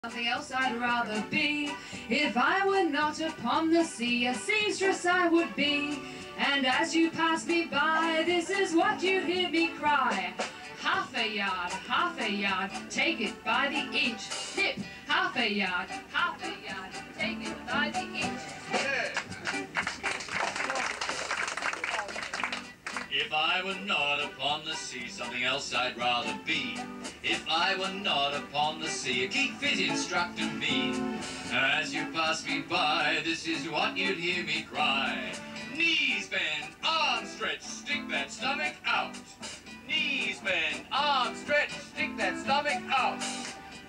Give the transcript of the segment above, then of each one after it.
Nothing else I'd rather be. If I were not upon the sea, a seamstress I would be. And as you pass me by, this is what you'd hear me cry. Half a yard, take it by the inch. Hip, half a yard, take it by the inch. If I were not upon the sea, something else I'd rather be. If I were not upon the sea, a keep fit instructed me. As you pass me by, this is what you'd hear me cry. Knees bend, arms stretch, stick that stomach out. Knees bend, arms stretch, stick that stomach out.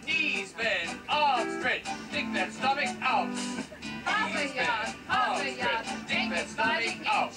Knees bend, arms stretch, stick that stomach out. Half a yard, stick that stomach out.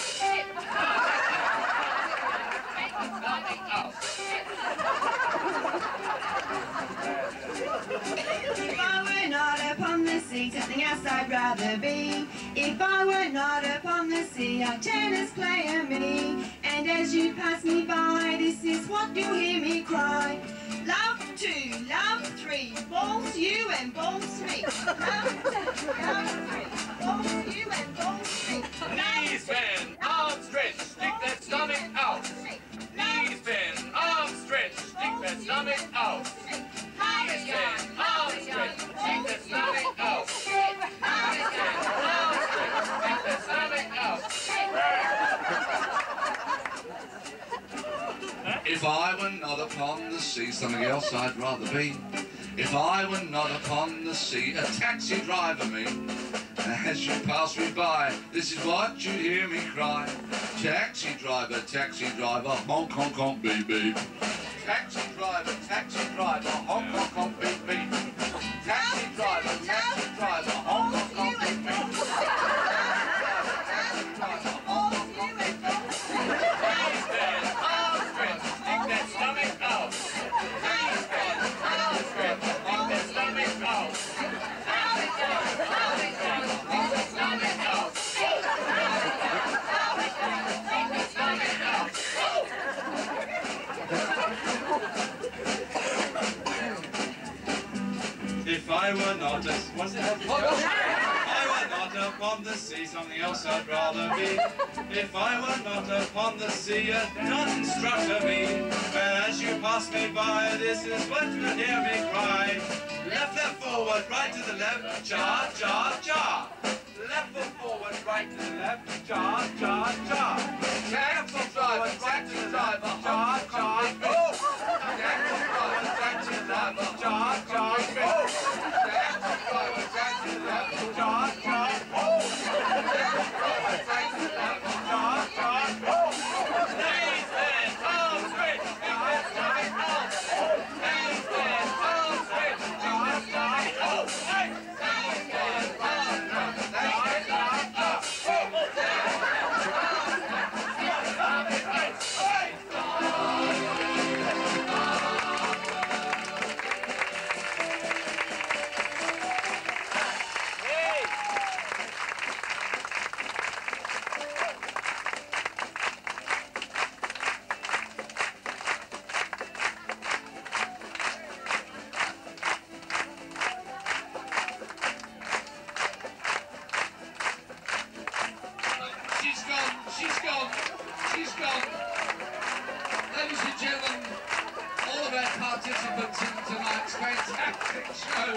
If I were not upon the sea, something else I'd rather be. If I were not upon the sea, a tennis player me. And as you pass me by, this is what you hear me cry. Love two, love three, balls you and balls me. Love two, love three, balls you and balls me. Knees bend, arms stretch, stick that stomach out. Knees bend, arms stretch, stick that stomach out. Knees bend, arms stretch, stick that stomach out. Knees bend, arms stretch, stick that stomach out. If I were not upon the sea, something else I'd rather be. If I were not upon the sea, a taxi driver me. As you pass me by, this is what you'd hear me cry. Taxi driver, honk, honk, honk, beep, beep. Taxi driver, honk, honk, honk, beep, beep. Taxi driver, honk, honk, honk, beep, beep. Knees bend, arms stretch, stick that stomach out. Knees bend, arms stretch, stick that stomach out. If I were not upon the sea, something else I'd rather be. If I were not upon the sea, a dance instructor me. And as you pass me by, this is what you hear me cry. Left, left, forward, right to the left, jar, jar, jar. Left foot forward, right to the left, jar, jar, jar. Taxi driver, taxi driver, jar, jar, go. Taxi driver, taxi driver, jar, jar, go. Taxi driver, taxi driver, jar, jar, go. Taxi driver, taxi driver, jar, jar, go. Knees bend, arms stretch, stick that stomach out. Knees bend, arms stretch, stick that stomach out. Knees bend, arms stretch, stick that stomach out. She's gone. Ladies and gentlemen, all of our participants in tonight's fantastic show.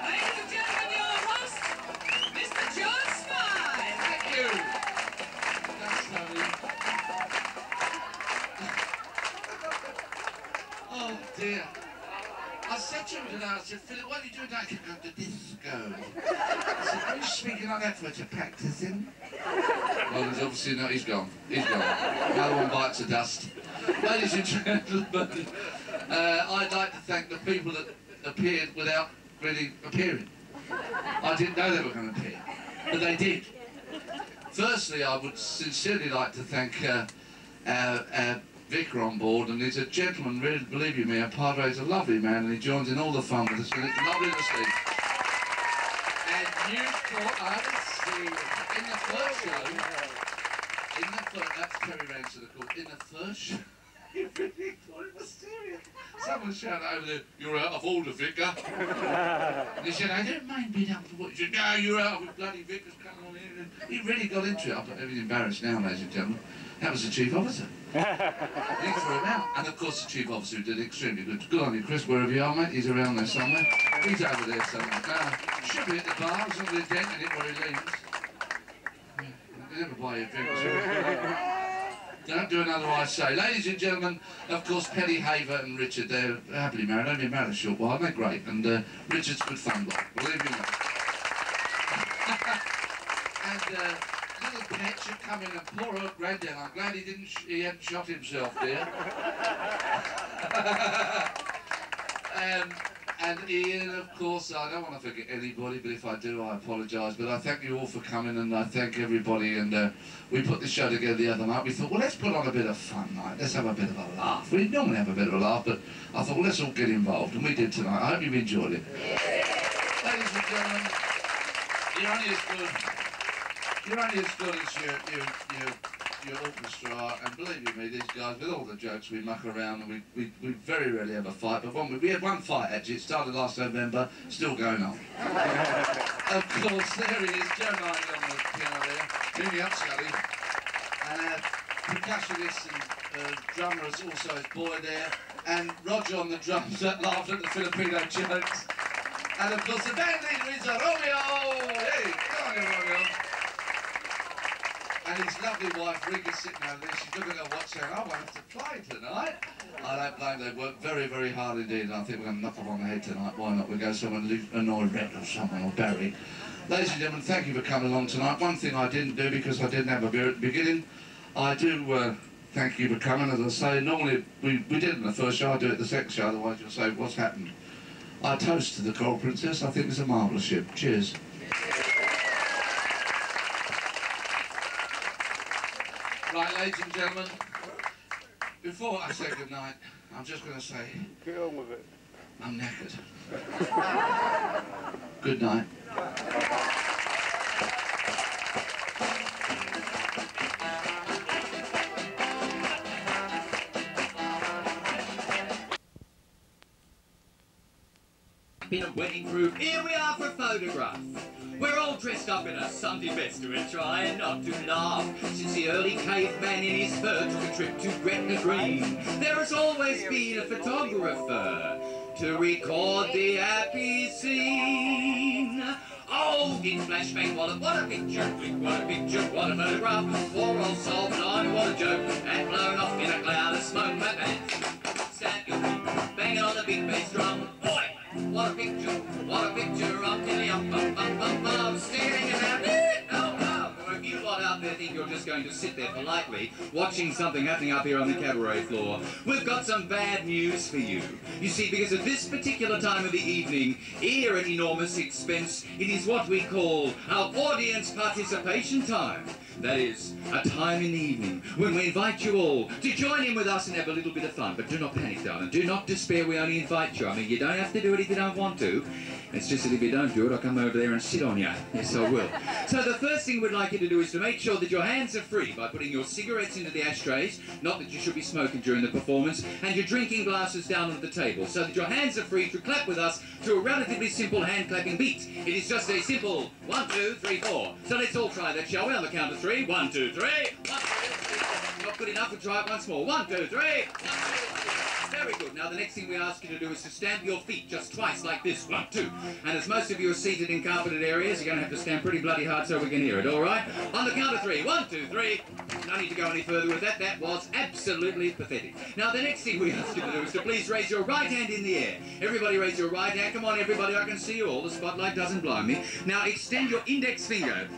Ladies and gentlemen, your host, Mr. John Swire. Thank you. Thanks, Tony. Oh dear. I said to him today, I said, Philip, what are you doing tonight? He said, go to disco. I said, are you speaking like that for to practice him? Well, he's obviously not, he's gone. He's gone. No one bites the dust. Ladies and gentlemen, I'd like to thank the people that appeared without really appearing. I didn't know they were going to appear, but they did. Firstly, I would sincerely like to thank our vicar on board, and he's a gentleman, really, believe you me, our Padre's a lovely man, and he joins in all the fun with us, and it's lovely to see. And you thought, in the first show, that's Terry Ransom, of course, in the first show, He really thought it was serious. Someone shouted over there, "You're out of order, Vicar." And he said, "I don't mind being out of order." He said, "No, you're out of bloody Vicar's coming on here." And he really got into it. I'm very embarrassed now, ladies and gentlemen. That was the chief officer. He threw him out. And of course the chief officer did extremely good. Good on you, Chris, wherever you are, mate. He's around there somewhere. He's over there somewhere. Should be at the bar, as long as there's a dent in it where he leans. You never buy your drinks. Don't do another I say. Ladies and gentlemen, of course, Penny, Haver and Richard, they're happily married. Only been married a short while. They're great. And Richard's good fun bloke. Believe me not. And little Pet should come in and poor old Granddad. I'm glad he hadn't shot himself there. And Ian, of course, I don't want to forget anybody, but if I do, I apologise. But I thank you all for coming, and I thank everybody. And we put the show together the other night. We thought, well, let's put on a bit of fun night. Let's have a bit of a laugh. We normally have a bit of a laugh, but I thought, well, let's all get involved. And we did tonight. I hope you've enjoyed it. Ladies and gentlemen, you're only as good as your orchestra, and believe you me, these guys, with all the jokes, we muck around, and we very rarely have a fight, but we had one fight actually. It started last November, still going on. Of course, there he is, Joe Knightley on the piano there, bring me up, Scully. Percussionist and drummer is also his boy there, and Roger on the drums that laughed at the Filipino jokes. And of course the band leader is Romeo! Hey, come on in, Romeo. And his lovely wife, Rick, is sitting over there. She's looking at her watch saying, "I won't have to play tonight." I don't blame them. They work very, very hard indeed. And I think we're going to knock them on the head tonight. Why not? We'll go someone annoy Rhett or someone, or Barry. Ladies and gentlemen, thank you for coming along tonight. One thing I didn't do, because I didn't have a beer at the beginning, I do thank you for coming. As I say, normally we did it in the first show. I do it the second show, otherwise you'll say, "What's happened?" I toast to the Coral Princess. I think it's a marvellous ship. Cheers. Right, ladies and gentlemen, before I say goodnight, I'm just going to say, get on with it. I'm knackered. Good night. In a wedding group, here we are for a photograph. We're all dressed up in a Sunday best and we're trying not to laugh. Since the early caveman in his fur took a trip to Gretna Green, there has always been a photographer to record the happy scene. Oh, in flashbang, what a picture, what a picture, what a photograph. Poor old soul, but I know what a joke, and blown off in a cloud of smoke. And stand banging on the big bass drum. Oi! What a picture, I'm telling you, I'm staring at it. Or if you lot out there think you're just going to sit there politely watching something happening up here on the cabaret floor, we've got some bad news for you. You see, because at this particular time of the evening, here at enormous expense, it is what we call our audience participation time. That is, a time in the evening when we invite you all to join in with us and have a little bit of fun. But do not panic, darling. Do not despair. We only invite you. I mean, you don't have to do it if you don't want to. It's just that if you don't do it, I'll come over there and sit on you. Yes, I will. So the first thing we'd like you to do is to make sure that your hands are free by putting your cigarettes into the ashtrays, not that you should be smoking during the performance, and your drinking glasses down on the table, so that your hands are free to clap with us to a relatively simple hand clapping beat. It is just a simple 1, 2, 3, 4. So let's all try that, shall we? On the count of 3. 1, 2, 3. 1, 2, 3. Not good enough. We'll try it once more. 1, 2, 3. 1, 2, 3. Very good. Now the next thing we ask you to do is to stamp your feet just twice like this. 1, 2. And as most of you are seated in carpeted areas, you're going to have to stamp pretty bloody hard so we can hear it, all right? On the count of 3. 1, 2, 3. No need to go any further with that. That was absolutely pathetic. Now the next thing we ask you to do is to please raise your right hand in the air. Everybody raise your right hand. Come on, everybody. I can see you all. The spotlight doesn't blind me. Now extend your index finger.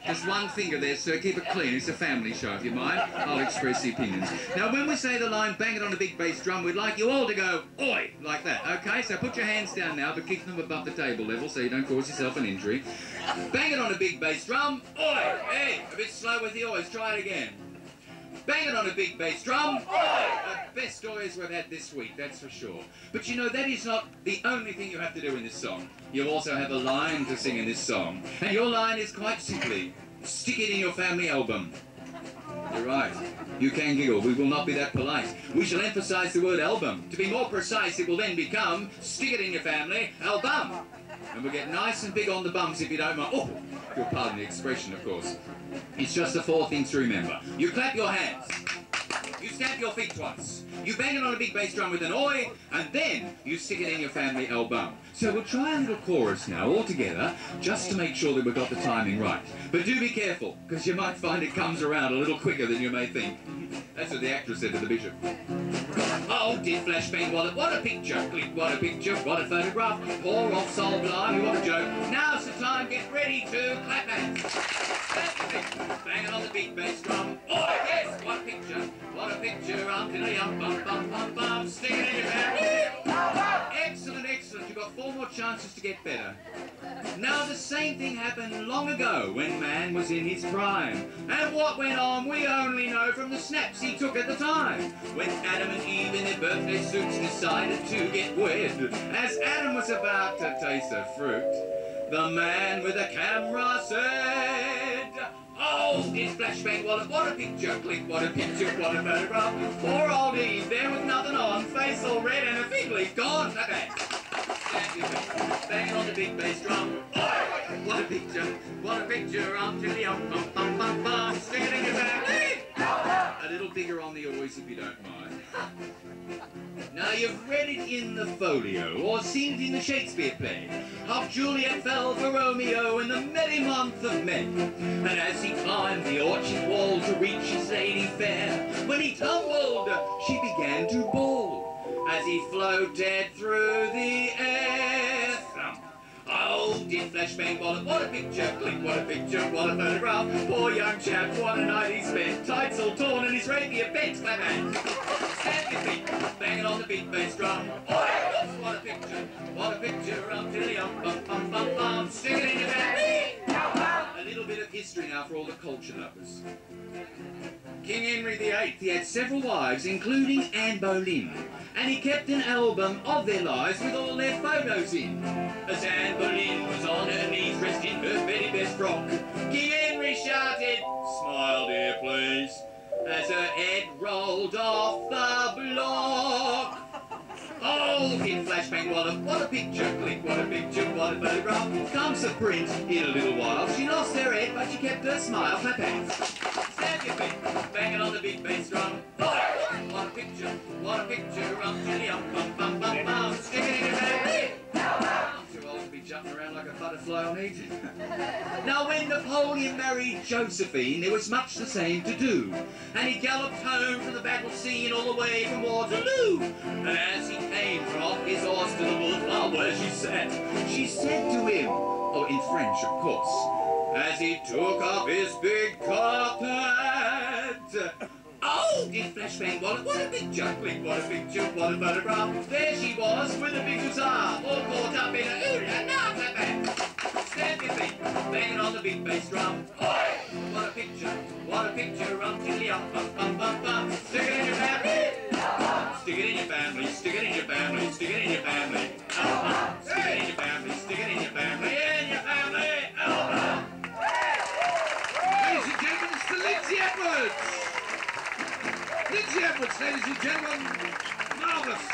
Just one finger there, sir. Keep it clean. It's a family show, if you mind. I'll express the opinions. Now, when we say the line, bang it on a big bass drum, we'd like you all to go, oi, like that, okay? So put your hands down now, but keep them above the table level so you don't cause yourself an injury. Bang it on a big bass drum, oi! Hey, a bit slow with the ois. Try it again. Bang it on a big bass drum. The best ois we've had this week, that's for sure. But you know, that is not the only thing you have to do in this song. You also have a line to sing in this song. And your line is quite simply, stick it in your family album. You're right. You can giggle. We will not be that polite. We shall emphasise the word album. To be more precise, it will then become stick it in your family, album. And we'll get nice and big on the bums if you don't mind. Oh, you'll pardon the expression, of course. It's just the 4 things to remember. You clap your hands. You stamp your feet twice. You bang it on a big bass drum with an oi, and then you stick it in your family album. So we'll try a little chorus now, all together, just to make sure that we've got the timing right. But do be careful, because you might find it comes around a little quicker than you may think. That's what the actress said to the bishop. Oh, dear flashbang wallet, what a picture. Click, what a picture, what a photograph. Poor off soul blimey, what a joke. Now's the time, get ready to clap hands. Bang it on the big bass drum. Oh, yes, what a picture, what a picture. Bum, bum, bum, bum. Stick it in your mouth. Excellent, excellent. You've got 4 more chances to get better. Now, the same thing happened long ago when man was in his prime. And what went on, we only know from the snaps he took at the time. When Adam and Eve in their birthday suits decided to get wed. As Adam was about to taste the fruit, the man with the camera said, oh, this flashbang wallet, what a picture, click, what a picture, what a photograph. Poor old Eve, there with nothing on, face all red and a fig leaf gone. Clap hands. Bang it on the big bass drum. Oh, what a picture, bum, bum, bum, bum. Stick it in your family. A little bigger on the always if you don't mind. Now you've read it in the folio, or seen it in the Shakespeare play, how Juliet fell for Romeo in the merry month of May. And as he climbed the orchard wall to reach his lady fair, when he tumbled, she began to bawl, as he floated through the air. Oh, dear flashbang wallet, what a picture, click, what a picture, what a photograph. Poor young chap, what a night he spent, tights all torn and his rapier bent. Clap hands. Stamp your feet, bang it on the big bass drum. Oh, what a picture, bum, bum, bum, bum. Stick it in your family. A little bit of history now for all the culture lovers. King Henry VIII, he had several wives, including Anne Boleyn, and he kept an album of their lives with all their photos in. As Anne Boleyn was on her knees, dressed in her very best frock, King Henry shouted, smile dear please, as her head rolled off the block. Oh, in flashbang wallet, what a picture, click, what a picture, what a photograph. Comes the prince in a little while, she lost her head, but she kept her smile. Clap hands. Stamp your feet, bang it on the big bass drum. Oh, what a picture, bum, bum, bum, bum. Stick it in your family. I'm too old to be jumping around like a butterfly on heat. Now, when Napoleon married Josephine, there was much the same to do. And he galloped home from the battle scene all the way from Waterloo. And as he came from off his horse to the wood farm where she said to him, oh, in French, of course, as he took off his big cocked hat, oh, dear flashbang wallet, what a picture, click, what a picture, what a photograph. There she was with a big huzzah, all caught up in a ooh-la-la clap hands. Stamp your feet, bang it on the big bass drum. Oh, what a picture, bum, bum, bum, bum. Stick it in your family. Stick it in your family, stick it in your family, stick it in your family. Stick it in your family, stick it in your family, in your family. Ladies and gentlemen, it's the Lindsay Edwards! Lindsay Edwards, ladies and gentlemen. Marvellous,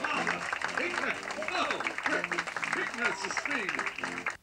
marvellous. Quickness, oh, quickness of speed.